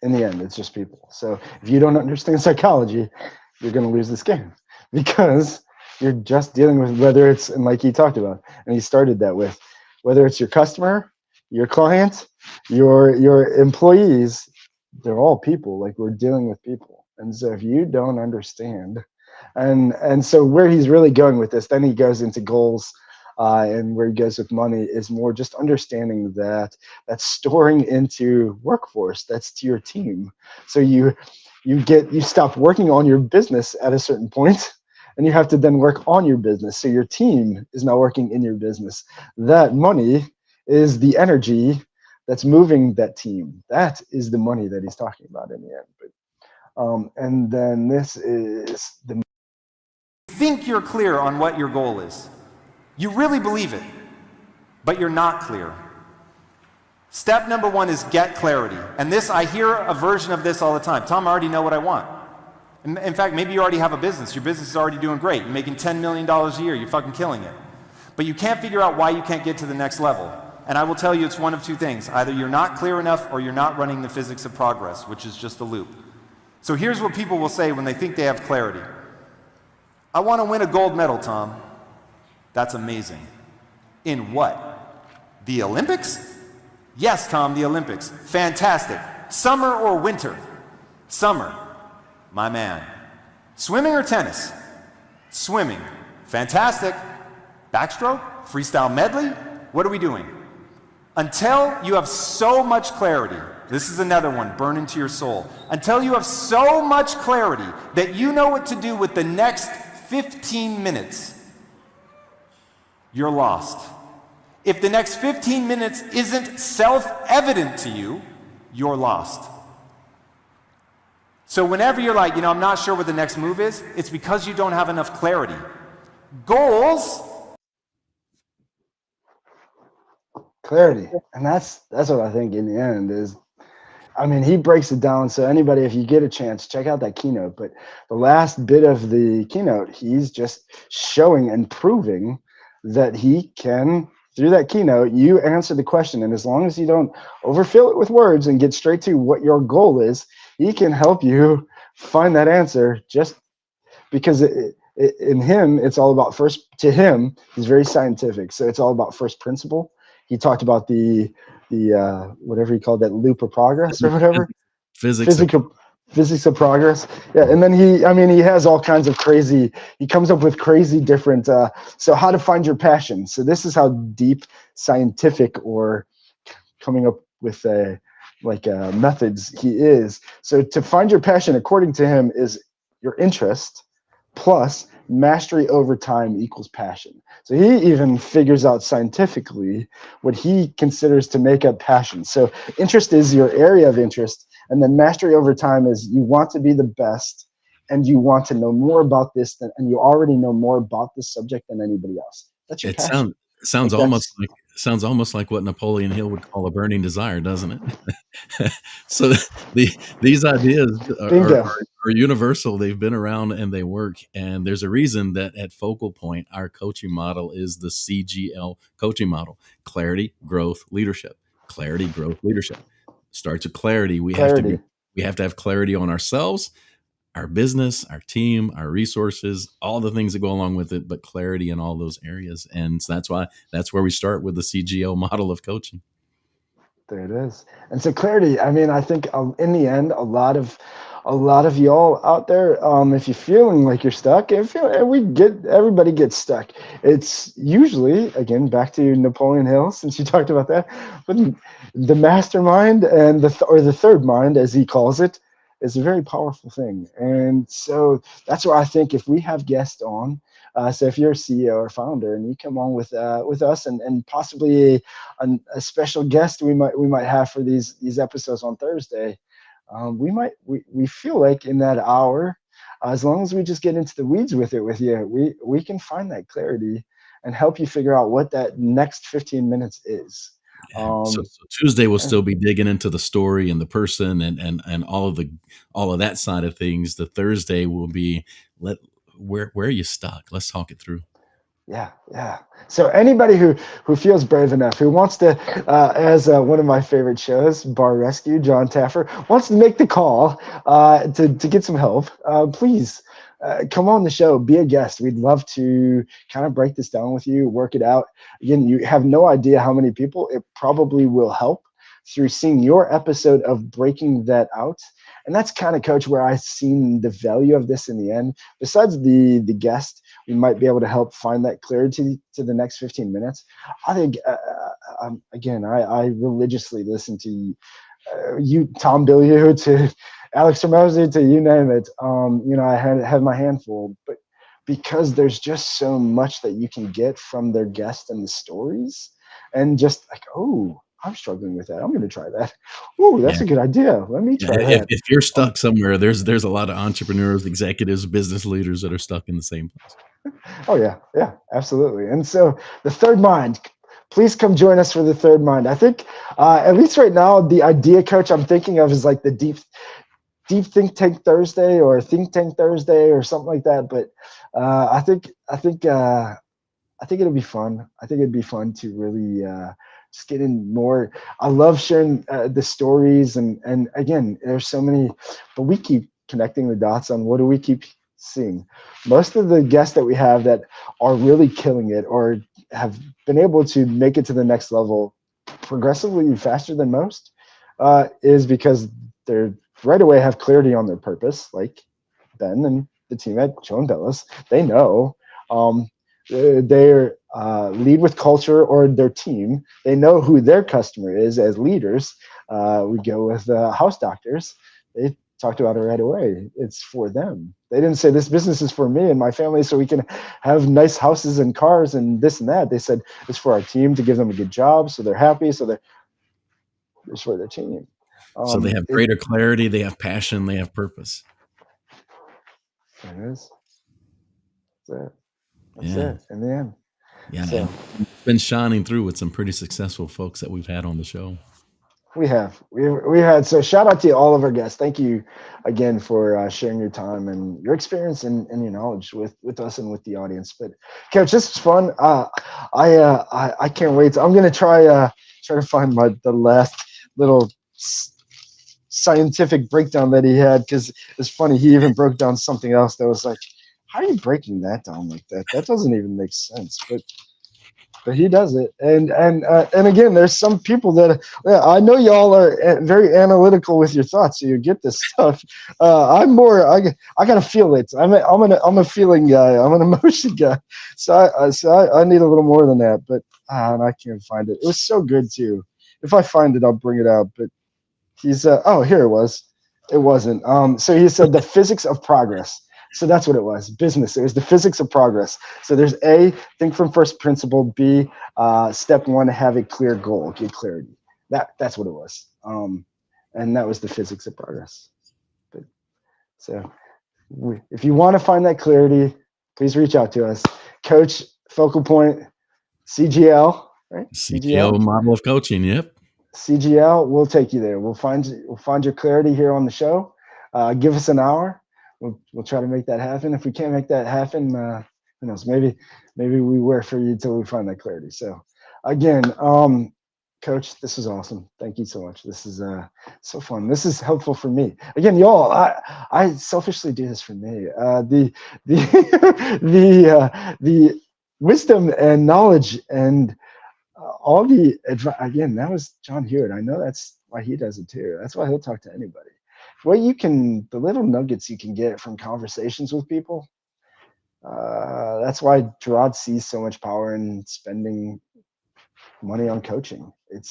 In the end, it's just people. So if you don't understand psychology, you're going to lose this game because you're just dealing with whether it's, and like he talked about, and he started that with, whether it's your customer, your client, your employees, they're all people. Like, we're dealing with people. And so if you don't understand, and so where he's really going with this, then he goes into goals, and where he goes with money is more just understanding that that's storing into workforce, that's to your team. So you stop working on your business at a certain point, and you have to then work on your business. So your team is now working in your business. That money is the energy that's moving that team. That is the money that he's talking about in the end. But and then this is the. Think you're clear on what your goal is. You really believe it, but you're not clear. Step number one is get clarity. And this, I hear a version of this all the time. Tom, I already know what I want. In fact, maybe you already have a business. Your business is already doing great. You're making $10 million a year. You're fucking killing it. But you can't figure out why you can't get to the next level. And I will tell you it's one of two things. Either you're not clear enough or you're not running the physics of progress, which is just a loop. So here's what people will say when they think they have clarity. I want to win a gold medal, Tom. That's amazing. In what? The Olympics? Yes, Tom, the Olympics. Fantastic. Summer or winter? Summer. My man. Swimming or tennis? Swimming. Fantastic. Backstroke? Freestyle medley? What are we doing? Until you have so much clarity, this is another one, burn into your soul. Until you have so much clarity that you know what to do with the next 15 minutes, you're lost. If the next 15 minutes isn't self-evident to you, you're lost. So whenever you're like, I'm not sure what the next move is, it's because you don't have enough clarity. Goals. Clarity. And that's what I think in the end is. I mean, he breaks it down. So anybody, if you get a chance, check out that keynote. But the last bit of the keynote, he's just showing and proving that he can, through that keynote, you answer the question. And as long as you don't overfill it with words and get straight to what your goal is, he can help you find that answer just because in him, it's all about first, to him, he's very scientific. So it's all about first principle. He talked about the whatever he called that loop of progress or whatever, Physics of physical physics of progress. Yeah, and then I mean, he has all kinds of crazy. He comes up with crazy different. So how to find your passion. So this is how deep scientific or coming up with methods he is. So to find your passion, according to him, is your interest plus mastery over time equals passion. So he even figures out scientifically what he considers to make up passion. So interest is your area of interest, and then mastery over time is you want to be the best and you want to know more about this and you already know more about this subject than anybody else. That's your it passion. sounds Like almost that's like what Napoleon Hill would call a burning desire, doesn't it? So these ideas bingo. are universal. They've been around and they work. And there's a reason that at Focal Point, our coaching model is the CGL coaching model: clarity, growth, leadership. Clarity, growth, leadership. Starts with clarity. Clarity. We have to have clarity on ourselves, our business, our team, our resources, all the things that go along with it, but clarity in all those areas. And so that's where we start with the CGL model of coaching. There it is. And so clarity, I mean, I think in the end, a lot of y'all out there, if you're feeling like you're stuck, everybody gets stuck. It's usually, again, back to Napoleon Hill, since you talked about that, but the mastermind and the third mind, as he calls it, is a very powerful thing. And so that's where I think if we have guests on, so if you're a CEO or founder and you come on with us and possibly a special guest we might have for these episodes on Thursday, we feel like in that hour, as long as we just get into the weeds with you, we can find that clarity and help you figure out what that next 15 minutes is. Yeah. So, Um, so Tuesday will still be digging into the story and the person and all of that side of things. The Thursday will be where are you stuck? Let's talk it through. Yeah, yeah. So anybody who feels brave enough, who wants to, as one of my favorite shows, Bar Rescue, John Taffer, wants to make the call to get some help, please come on the show, be a guest. We'd love to kind of break this down with you, work it out. Again, you have no idea how many people it probably will help through seeing your episode of breaking that out. And that's kind of, Coach, where I've seen the value of this in the end. Besides the guest, we might be able to help find that clarity to the next 15 minutes. I think, again, I religiously listen to you, Tom Bilyeu, to Alex Hormozy, to you name it. I have my handful, but because there's just so much that you can get from their guests and the stories, and just like, oh, I'm struggling with that. I'm going to try that. Oh, that's Yeah. a good idea. Let me Yeah, try that. if you're stuck somewhere, there's a lot of entrepreneurs, executives, business leaders that are stuck in the same place. Oh yeah, yeah, absolutely. And so the third mind, please come join us for the third mind. I think, at least right now, the idea, Coach, I'm thinking of is like the deep think tank Thursday or think tank Thursday or something like that. But I think it'll be fun. I think it'd be fun to really just get in more. I love sharing the stories, and again, there's so many, but we keep connecting the dots on what do we keep seeing. Most of the guests that we have that are really killing it or have been able to make it to the next level progressively faster than most is because they're right away have clarity on their purpose, like Ben and the team at Joe and Bellis. They know. Um, they lead with culture or their team. They know who their customer is as leaders. We go with house doctors. They talked about it right away. It's for them. They didn't say this business is for me and my family so we can have nice houses and cars and this and that. They said it's for our team to give them a good job so they're happy. So it's for their team. So they have It, greater clarity, they have passion, they have purpose. it is. That's it. That's Yeah. it. In the end. Yeah, So and it's been shining through with some pretty successful folks that we've had on the show. we had, so shout out to all of our guests. Thank you again for sharing your time and your experience and your knowledge with us and with the audience. But Coach, this was fun. I can't wait. I'm gonna try to find the last little scientific breakdown that he had, because it's funny, he even broke down something else that was like, how are you breaking that down like that? That doesn't even make sense. But he does it. And again, there's some people that, yeah, I know y'all are very analytical with your thoughts, so you get this stuff. I'm more, I gotta feel it. I'm a feeling guy. I'm an emotion guy. So I need a little more than that. But and I can't find it. It was so good too. If I find it, I'll bring it out. But he's oh, here it was. It wasn't. So he said the physics of progress. So that's what it was. Business. It was the physics of progress. So there's A, think from first principle. B, step one, have a clear goal, get clarity. That's what it was. And that was the physics of progress. But, so if you want to find that clarity, please reach out to us. Coach, focal point, CGL, right? CGO model of coaching. Yep. CGL, we'll take you there. We'll find your clarity here on the show. Give us an hour. We'll try to make that happen. If we can't make that happen, who knows? Maybe we work for you until we find that clarity. So, again, Coach, this is awesome. Thank you so much. This is so fun. This is helpful for me. Again, y'all, I selfishly do this for me. The wisdom and knowledge and all the advice, again, that was John Hewitt. I know that's why he does it too. That's why he'll talk to anybody. The little nuggets you can get from conversations with people. That's why Gerard sees so much power in spending money on coaching. It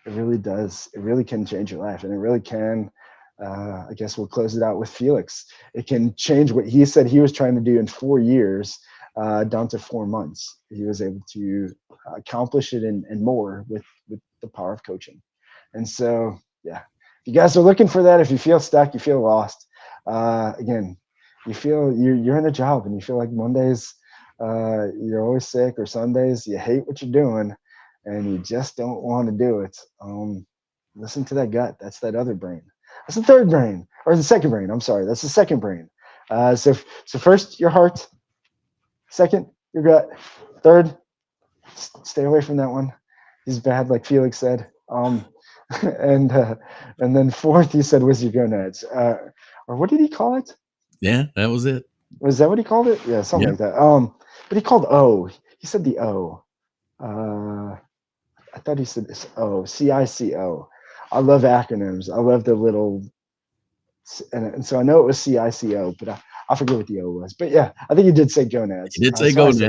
really does. It really can change your life, and it really can. I guess we'll close it out with Felix. It can change what he said he was trying to do in 4 years down to 4 months. He was able to accomplish it and more with the power of coaching. And so, yeah, if you guys are looking for that, if you feel stuck, you feel lost, again, you feel you're in a job and you feel like Mondays you're always sick, or Sundays you hate what you're doing and you just don't want to do it. Listen to that gut. That's that other brain. That's the third brain, or the second brain. I'm sorry, that's the second brain. So first your heart, second your gut, third stay away from that one. He's bad, like Felix said. And then fourth, he said, was your gonads. Or what did he call it? Yeah, that was it. Was that what he called it? Yeah, something like that. But he called O. He said the O. I thought he said this O. CICO. I love acronyms. I love the little, and so I know it was CICO, but I forget what the O was. But yeah, I think he did say gonads. He did say gonads.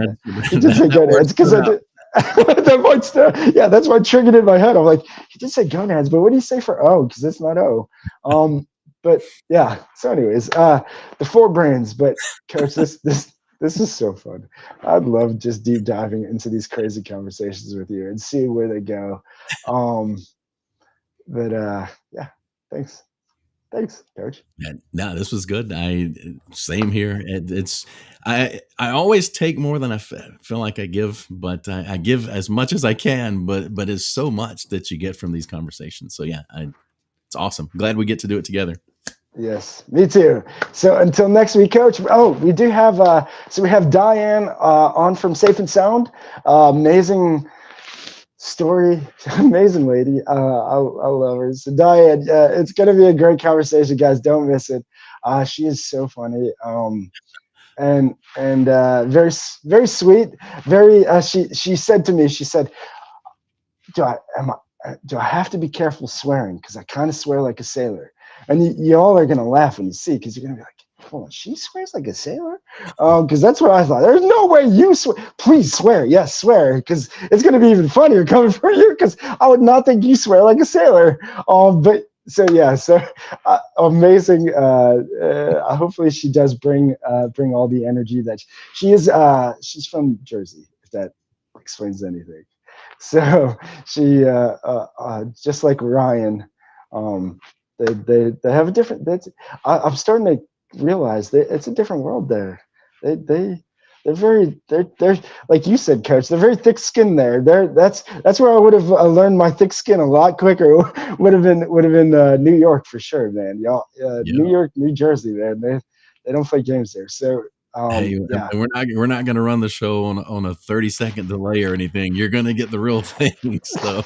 He did say gonads because I did. Yeah, that's why it triggered in my head. I'm like, he did say gonads, but what do you say for O? Because it's not O. But yeah. So, anyways, the 4 brains. But Coach, this is so fun. I'd love just deep diving into these crazy conversations with you and see where they go. Yeah, thanks, Coach. Yeah, no, this was good. Same here. I always take more than I feel like I give, but I give as much as I can. But it's so much that you get from these conversations. So yeah, it's awesome. Glad we get to do it together. Yes, me too. So until next week, Coach. Oh, we do have we have Diane on from Safe and Sound. Amazing story, amazing lady. I love her. So Diane, it's gonna be a great conversation, guys. Don't miss it. She is so funny. And very very sweet. Very. She said to me, she said, do I have to be careful swearing? Because I kind of swear like a sailor. And you all are gonna laugh when you see, because you're gonna be like, hold on, she swears like a sailor? Because that's what I thought. There's no way you swear. Please swear. Yes, swear, because it's gonna be even funnier coming from you, because I would not think you swear like a sailor. But so yeah, so amazing. Hopefully she does bring all the energy that she is. She's from Jersey, if that explains anything. So she just like Ryan, they have a different. I'm starting to realize that it's a different world there. They they're like you said, Coach. They're very thick skinned there. That's where I would have learned my thick skin a lot quicker. would have been New York for sure, man. Y'all, New Yeah. York, New Jersey, man. They don't play games there. So Hey, and yeah. we're not going to run the show on a 30-second delay or anything. You're going to get the real thing. So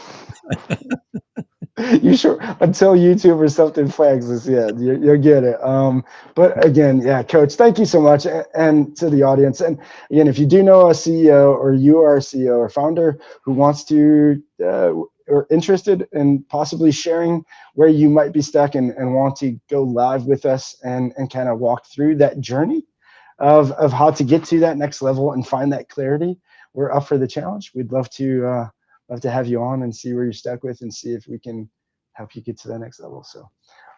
You sure until YouTube or something flags us, yeah, you'll get it. But again, yeah, Coach, thank you so much, and to the audience. And again, if you do know a CEO, or you are a CEO or founder who wants to or interested in possibly sharing where you might be stuck, and want to go live with us and kind of walk through that journey of how to get to that next level and find that clarity, we're up for the challenge. We'd love to have you on and see where you're stuck with, and see if we can help you get to the next level. So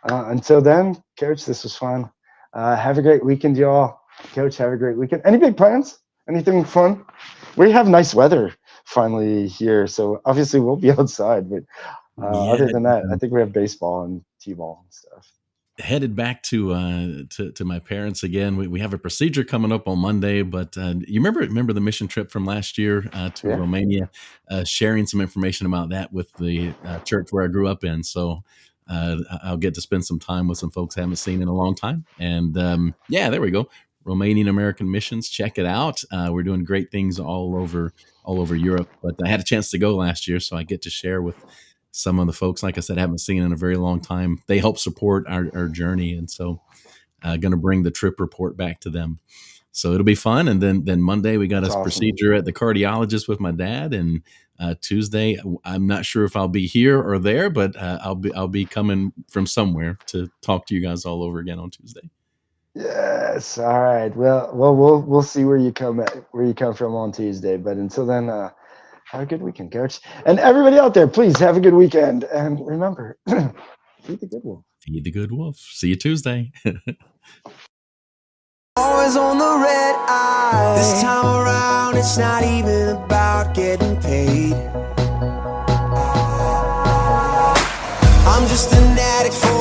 until then, Coach, this was fun. Have a great weekend, y'all. Coach, have a great weekend. Any big plans? Anything fun? We have nice weather finally here, so obviously we'll be outside. But yeah, other than that, I think we have baseball and t-ball and stuff. headed back to my parents again. We have a procedure coming up on Monday, but you remember the mission trip from last year to Yeah. Romania, sharing some information about that with the church where I grew up in. So I'll get to spend some time with some folks I haven't seen in a long time. And yeah, there we go. Romanian American Missions. Check it out. We're doing great things all over Europe. But I had a chance to go last year, so I get to share with some of the folks, like I said, I haven't seen in a very long time. They help support our journey. And so going to bring the trip report back to them. So it'll be fun. And then Monday, we got That's a awesome. procedure at the cardiologist with my dad. And Tuesday, I'm not sure if I'll be here or there, but I'll be coming from somewhere to talk to you guys all over again on Tuesday. Yes. All right. Well, we'll see where you come from on Tuesday. But until then, have a good weekend, Coach. And everybody out there, please have a good weekend. And remember, feed the good wolf. Feed the good wolf. See you Tuesday. Always on the red eye. This time around, it's not even about getting paid. I'm just an addict for